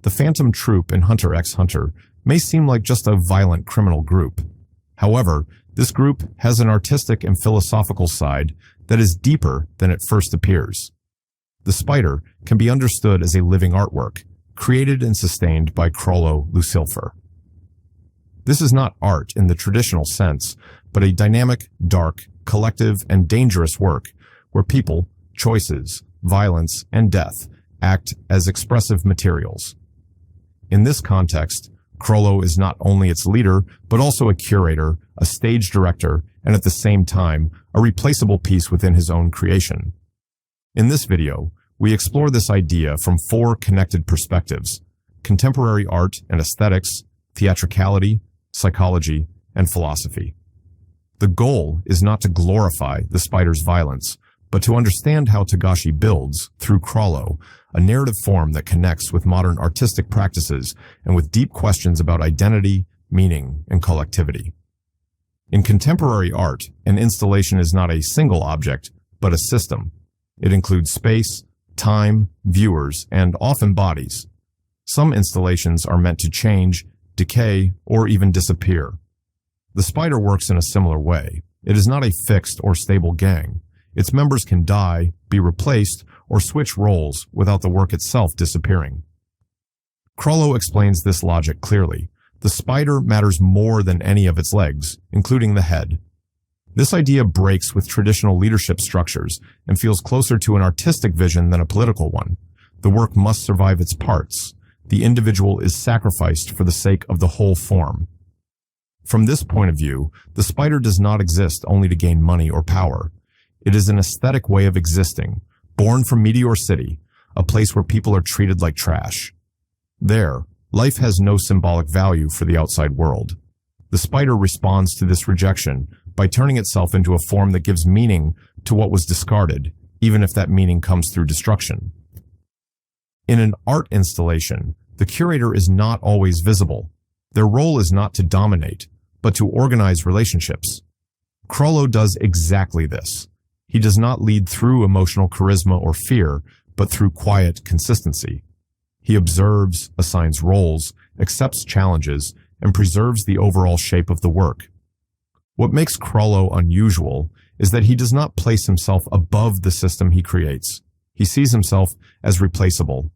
The Phantom Troupe in Hunter x Hunter may seem like just a violent criminal group. However, this group has an artistic and philosophical side that is deeper than it first appears. The spider can be understood as a living artwork, created and sustained by CHROLLO Lucilfer. This is not art in the traditional sense, but a dynamic, dark, collective, and dangerous work where people, choices, violence, and death act as expressive materials. In this context, CHROLLO is not only its leader, but also a curator, a stage director, and at the same time, a replaceable piece within his own creation. In this video, we explore this idea from 4 connected perspectives: contemporary art and aesthetics, theatricality, psychology, and philosophy. The goal is not to glorify the spider's violence, but to understand how Togashi builds, through CHROLLO, a narrative form that connects with modern artistic practices and with deep questions about identity, meaning, and collectivity. In contemporary art, an installation is not a single object, but a system. It includes space, time, viewers, and often bodies. Some installations are meant to change, decay, or even disappear. The spider works in a similar way. It is not a fixed or stable gang. Its members can die, be replaced, or switch roles without the work itself disappearing. CHROLLO explains this logic clearly. The spider matters more than any of its legs, including the head. This idea breaks with traditional leadership structures and feels closer to an artistic vision than a political one. The work must survive its parts. The individual is sacrificed for the sake of the whole form. From this point of view, the spider does not exist only to gain money or power. It is an aesthetic way of existing, born from Meteor City, a place where people are treated like trash. There, life has no symbolic value for the outside world. The spider responds to this rejection by turning itself into a form that gives meaning to what was discarded, even if that meaning comes through destruction. In an art installation, the curator is not always visible. Their role is not to dominate, but to organize relationships. CHROLLO does exactly this. He does not lead through emotional charisma or fear, but through quiet consistency. He observes, assigns roles, accepts challenges, and preserves the overall shape of the work. What makes CHROLLO unusual is that he does not place himself above the system he creates. He sees himself as replaceable.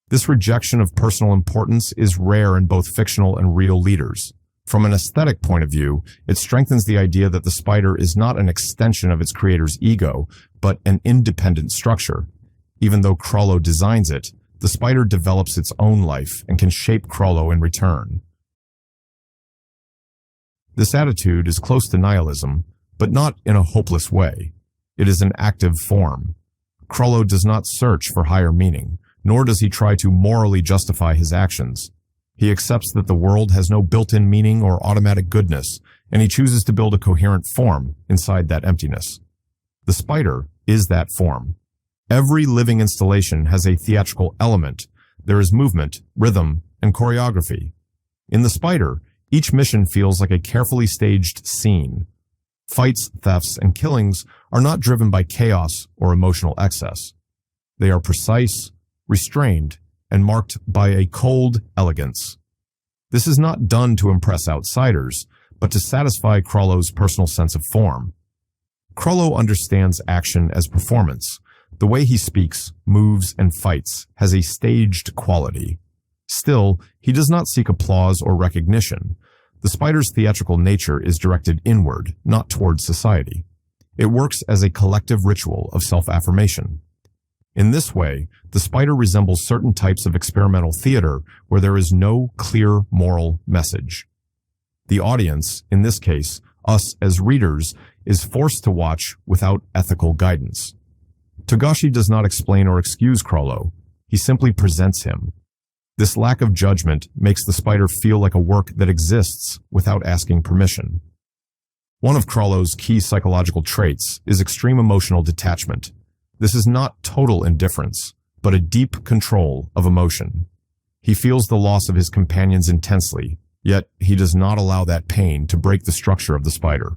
This rejection of personal importance is rare in both fictional and real leaders. From an aesthetic point of view, it strengthens the idea that the spider is not an extension of its creator's ego, but an independent structure. Even though CHROLLO designs it, the spider develops its own life and can shape CHROLLO in return. This attitude is close to nihilism, but not in a hopeless way. It is an active form. CHROLLO does not search for higher meaning, nor does he try to morally justify his actions. He accepts that the world has no built-in meaning or automatic goodness, and he chooses to build a coherent form inside that emptiness. The spider is that form. Every living installation has a theatrical element. There is movement, rhythm, and choreography. In the spider, each mission feels like a carefully staged scene. Fights, thefts, and killings are not driven by chaos or emotional excess. They are precise, restrained, and marked by a cold elegance. This is not done to impress outsiders, but to satisfy CHROLLO's personal sense of form. CHROLLO understands action as performance. The way he speaks, moves, and fights has a staged quality. Still, he does not seek applause or recognition. The spider's theatrical nature is directed inward, not towards society. It works as a collective ritual of self-affirmation. In this way, the spider resembles certain types of experimental theater where there is no clear moral message. The audience, in this case, us as readers, is forced to watch without ethical guidance. Togashi does not explain or excuse CHROLLO. He simply presents him. This lack of judgment makes the spider feel like a work that exists without asking permission. One of CHROLLO's key psychological traits is extreme emotional detachment. This is not total indifference, but a deep control of emotion. He feels the loss of his companions intensely, yet he does not allow that pain to break the structure of the spider.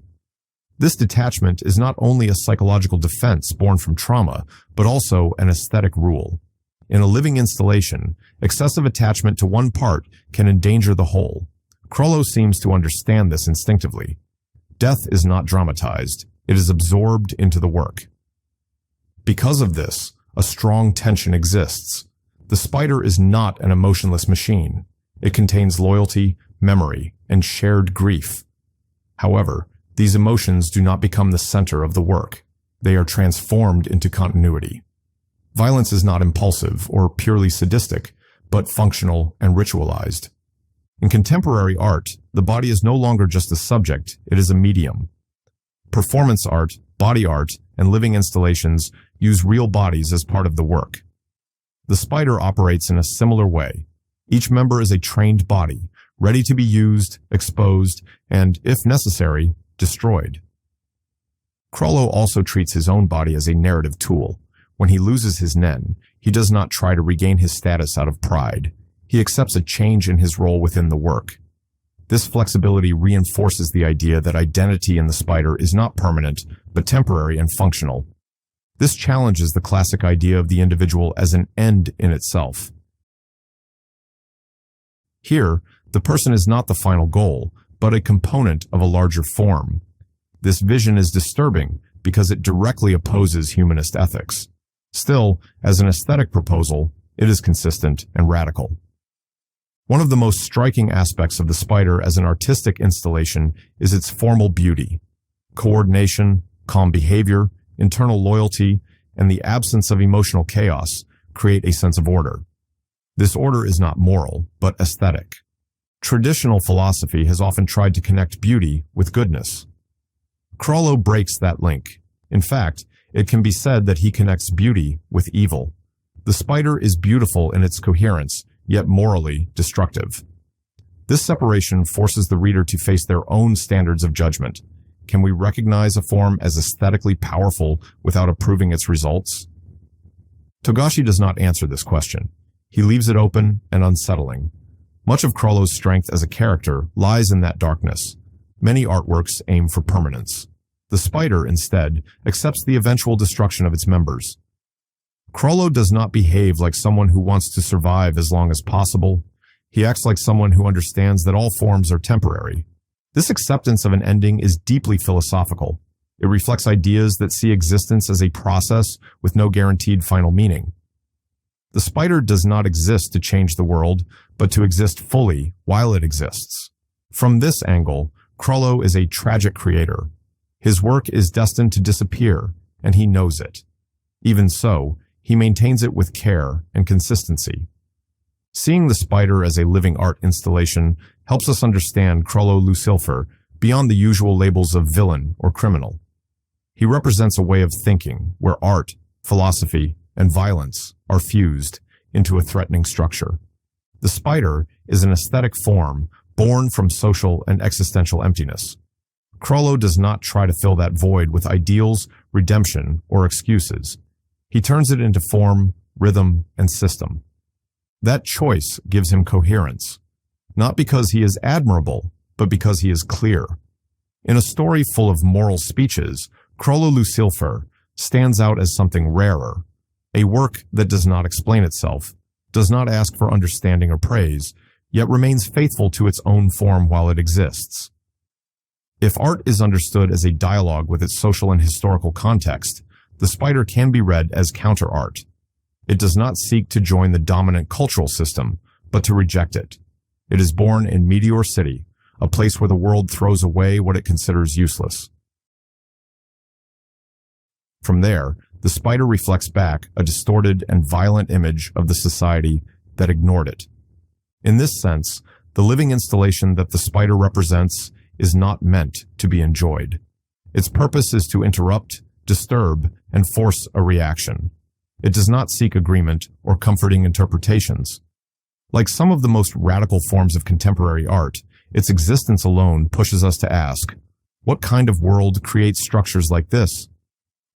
This detachment is not only a psychological defense born from trauma, but also an aesthetic rule. In a living installation, excessive attachment to one part can endanger the whole. CHROLLO seems to understand this instinctively. Death is not dramatized. It is absorbed into the work. Because of this, a strong tension exists. The spider is not an emotionless machine. It contains loyalty, memory, and shared grief. However, these emotions do not become the center of the work. They are transformed into continuity. Violence is not impulsive or purely sadistic, but functional and ritualized. In contemporary art, the body is no longer just a subject, it is a medium. Performance art, body art, and living installations use real bodies as part of the work. The spider operates in a similar way. Each member is a trained body, ready to be used, exposed, and, if necessary, destroyed. CHROLLO also treats his own body as a narrative tool. When he loses his nen, he does not try to regain his status out of pride. He accepts a change in his role within the work. This flexibility reinforces the idea that identity in the spider is not permanent, but temporary and functional. This challenges the classic idea of the individual as an end in itself. Here, the person is not the final goal, but a component of a larger form. This vision is disturbing because it directly opposes humanist ethics. Still, as an aesthetic proposal, it is consistent and radical. One of the most striking aspects of the spider as an artistic installation is its formal beauty. Coordination, calm behavior, internal loyalty, and the absence of emotional chaos create a sense of order. This order is not moral, but aesthetic. Traditional philosophy has often tried to connect beauty with goodness. CHROLLO breaks that link. In fact, it can be said that he connects beauty with evil. The spider is beautiful in its coherence, yet morally destructive. This separation forces the reader to face their own standards of judgment. Can we recognize a form as aesthetically powerful without approving its results? Togashi does not answer this question. He leaves it open and unsettling. Much of CHROLLO's strength as a character lies in that darkness. Many artworks aim for permanence. The spider, instead, accepts the eventual destruction of its members. CHROLLO does not behave like someone who wants to survive as long as possible. He acts like someone who understands that all forms are temporary. This acceptance of an ending is deeply philosophical. It reflects ideas that see existence as a process with no guaranteed final meaning. The spider does not exist to change the world, but to exist fully while it exists. From this angle, CHROLLO is a tragic creator. His work is destined to disappear, and he knows it. Even so, he maintains it with care and consistency. Seeing the spider as a living art installation helps us understand CHROLLO Lucilfer beyond the usual labels of villain or criminal. He represents a way of thinking where art, philosophy, and violence are fused into a threatening structure. The spider is an aesthetic form born from social and existential emptiness. CHROLLO does not try to fill that void with ideals, redemption, or excuses. He turns it into form, rhythm, and system. That choice gives him coherence, not because he is admirable, but because he is clear. In a story full of moral speeches, CHROLLO Lucilfer stands out as something rarer, a work that does not explain itself, does not ask for understanding or praise, yet remains faithful to its own form while it exists. If art is understood as a dialogue with its social and historical context, the spider can be read as counter-art. It does not seek to join the dominant cultural system, but to reject it. It is born in Meteor City, a place where the world throws away what it considers useless. From there, the spider reflects back a distorted and violent image of the society that ignored it. In this sense, the living installation that the spider represents is not meant to be enjoyed. Its purpose is to interrupt, disturb, and force a reaction. It does not seek agreement or comforting interpretations. Like some of the most radical forms of contemporary art, its existence alone pushes us to ask, what kind of world creates structures like this?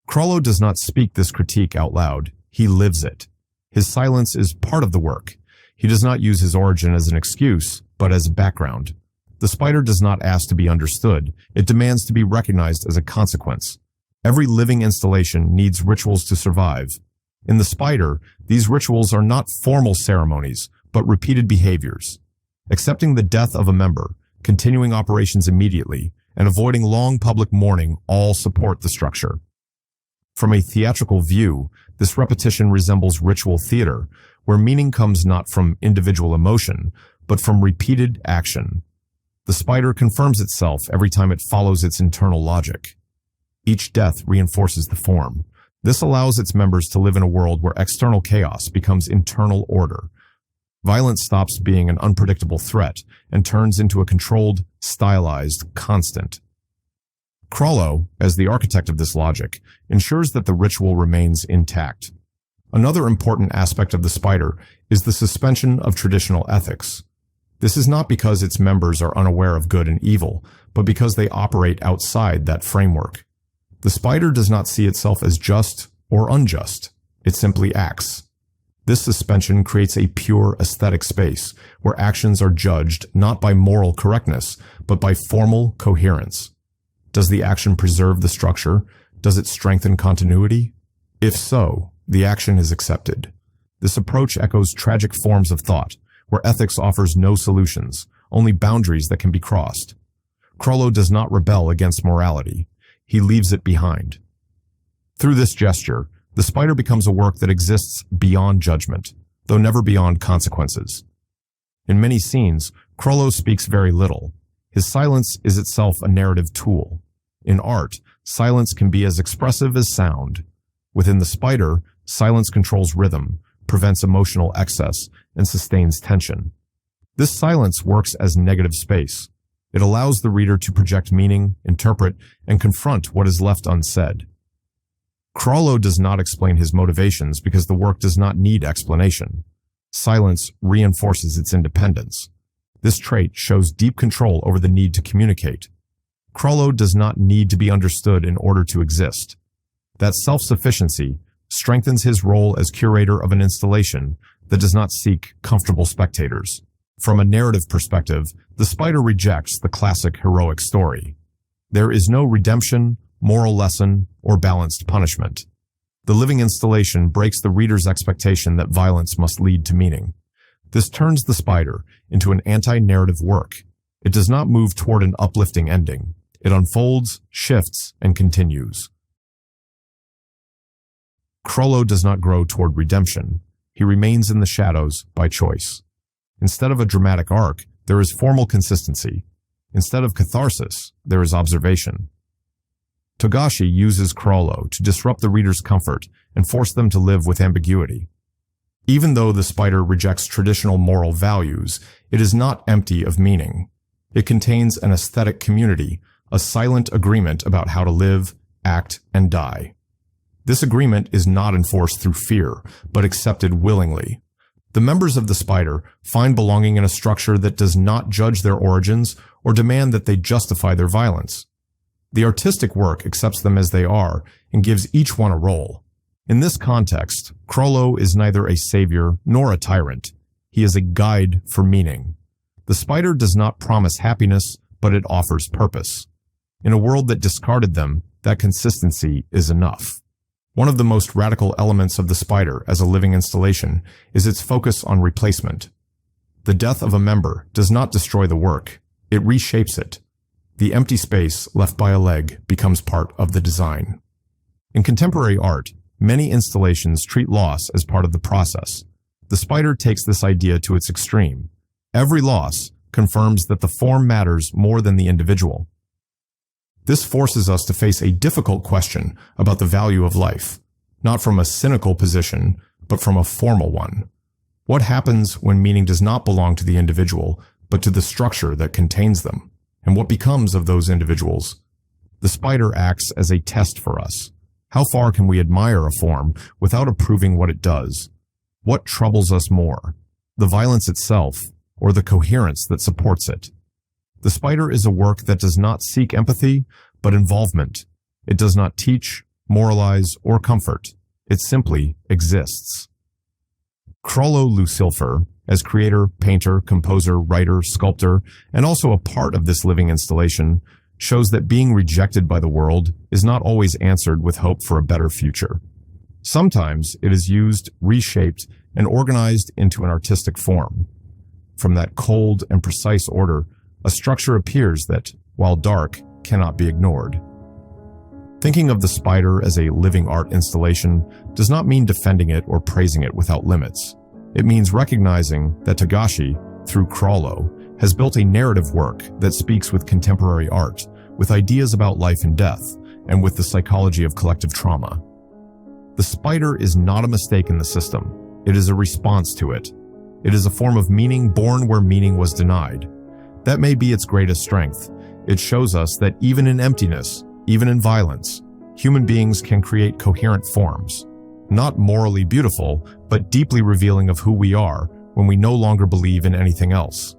CHROLLO does not speak this critique out loud. He lives it. His silence is part of the work. He does not use his origin as an excuse, but as background. The spider does not ask to be understood. It demands to be recognized as a consequence. Every living installation needs rituals to survive. In the spider, these rituals are not formal ceremonies, but repeated behaviors. Accepting the death of a member, continuing operations immediately, and avoiding long public mourning all support the structure. From a theatrical view, this repetition resembles ritual theater, where meaning comes not from individual emotion, but from repeated action. The spider confirms itself every time it follows its internal logic. Each death reinforces the form. This allows its members to live in a world where external chaos becomes internal order. Violence stops being an unpredictable threat and turns into a controlled, stylized constant. CHROLLO, as the architect of this logic, ensures that the ritual remains intact. Another important aspect of the spider is the suspension of traditional ethics. This is not because its members are unaware of good and evil, but because they operate outside that framework. The spider does not see itself as just or unjust. It simply acts. This suspension creates a pure aesthetic space where actions are judged not by moral correctness, but by formal coherence. Does the action preserve the structure? Does it strengthen continuity? If so, the action is accepted. This approach echoes tragic forms of thought, where ethics offers no solutions, only boundaries that can be crossed. CHROLLO does not rebel against morality. He leaves it behind. Through this gesture, the spider becomes a work that exists beyond judgment, though never beyond consequences. In many scenes, CHROLLO speaks very little. His silence is itself a narrative tool. In art, silence can be as expressive as sound. Within the spider, silence controls rhythm, prevents emotional excess, and sustains tension. This silence works as negative space. It allows the reader to project meaning, interpret, and confront what is left unsaid. CHROLLO does not explain his motivations because the work does not need explanation. Silence reinforces its independence. This trait shows deep control over the need to communicate. CHROLLO does not need to be understood in order to exist. That self-sufficiency strengthens his role as curator of an installation that does not seek comfortable spectators. From a narrative perspective, the spider rejects the classic heroic story. There is no redemption, moral lesson, or balanced punishment. The living installation breaks the reader's expectation that violence must lead to meaning. This turns the spider into an anti-narrative work. It does not move toward an uplifting ending. It unfolds, shifts, and continues. CHROLLO does not grow toward redemption. He remains in the shadows by choice. Instead of a dramatic arc, there is formal consistency. Instead of catharsis, there is observation. Togashi uses CHROLLO to disrupt the reader's comfort and force them to live with ambiguity. Even though the spider rejects traditional moral values, it is not empty of meaning. It contains an aesthetic community, a silent agreement about how to live, act, and die. This agreement is not enforced through fear, but accepted willingly. The members of the spider find belonging in a structure that does not judge their origins or demand that they justify their violence. The artistic work accepts them as they are and gives each one a role. In this context, CHROLLO is neither a savior nor a tyrant. He is a guide for meaning. The spider does not promise happiness, but it offers purpose. In a world that discarded them, that consistency is enough. One of the most radical elements of the spider as a living installation is its focus on replacement. The death of a member does not destroy the work. It reshapes it. The empty space left by a leg becomes part of the design. In contemporary art, many installations treat loss as part of the process. The spider takes this idea to its extreme. Every loss confirms that the form matters more than the individual. This forces us to face a difficult question about the value of life, not from a cynical position, but from a formal one. What happens when meaning does not belong to the individual, but to the structure that contains them? And what becomes of those individuals? The spider acts as a test for us. How far can we admire a form without approving what it does? What troubles us more, the violence itself or the coherence that supports it? The spider is a work that does not seek empathy, but involvement. It does not teach, moralize, or comfort. It simply exists. CHROLLO Lucilfer, as creator, painter, composer, writer, sculptor, and also a part of this living installation, shows that being rejected by the world is not always answered with hope for a better future. Sometimes it is used, reshaped, and organized into an artistic form. From that cold and precise order, a structure appears that, while dark, cannot be ignored. Thinking of the spider as a living art installation does not mean defending it or praising it without limits. It means recognizing that Togashi, through CHROLLO, has built a narrative work that speaks with contemporary art, with ideas about life and death, and with the psychology of collective trauma. The spider is not a mistake in the system. It is a response to it. It is a form of meaning born where meaning was denied. That may be its greatest strength. It shows us that even in emptiness, even in violence, human beings can create coherent forms. Not morally beautiful, but deeply revealing of who we are when we no longer believe in anything else.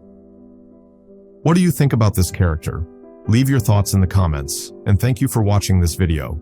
What do you think about this character? Leave your thoughts in the comments, and thank you for watching this video.